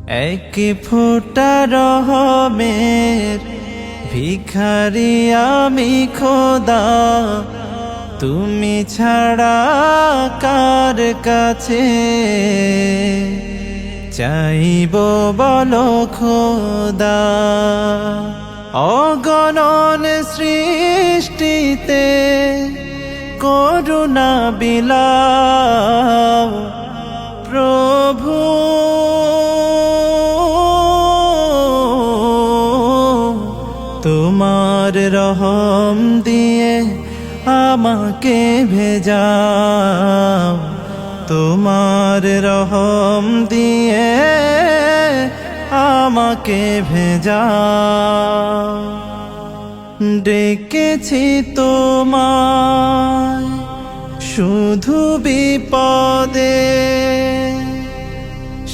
এক ফোঁটা রহমের ভিখারি আমি খোদা, তুমি ছাড়া কার কাছে চাইব বলো খোদা। অগণন সৃষ্টিতে করুণা বিলাও প্রভু, তোমার রহম দিয়ে আমাকে ভেজাও, তোমার রহম দিয়ে আমাকে ভেজাও। ডেকেছি তোমায় শুধু বিপদে,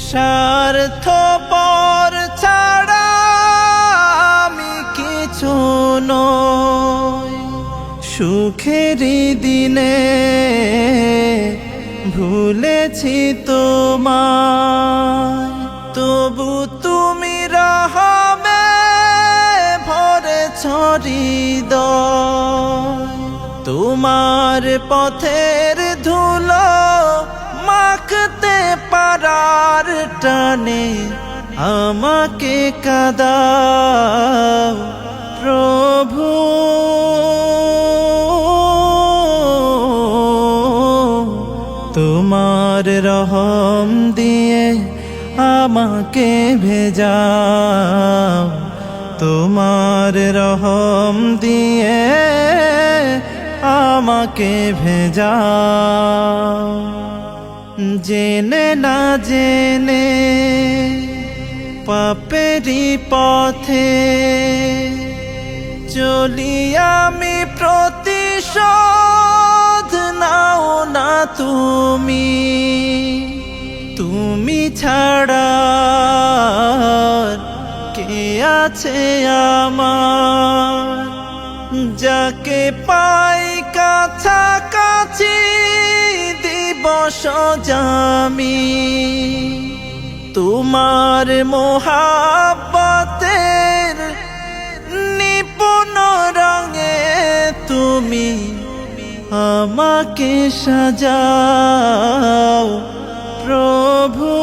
স্বার্থপর ছাড়া আমি কিছু নই। সুখেরই দিনে ভুলেছি তোমায়, তবু তুমি রহমে ভরেছ হৃদয়। তোমার পথের ধুলো মাখতে পারার টানে আমাকে কাঁদাও প্রভু। তোমার রহম দিয়ে আমাকে ভেজাও, তোমার রহম দিয়ে আমাকে ভেজাও। জেনে না জেনে পাপেরই পথে চলি আমি, প্রতিশোধ নাও না তুমি। তুমি ছাড়া কে আছে আমার, যাকে পাই কাছাকাছি দিবস জামি। তোমার মোহাব্বতের নিপুণ রঙে তুমি আমাকে সাজাও প্রভু।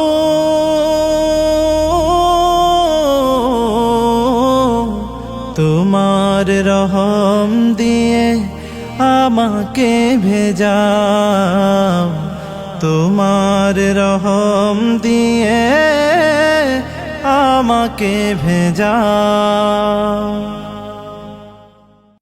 তোমার রহম দিয়ে আমাকে ভেজাও, তোমার রহম দিয়ে আমাকে ভেজাও।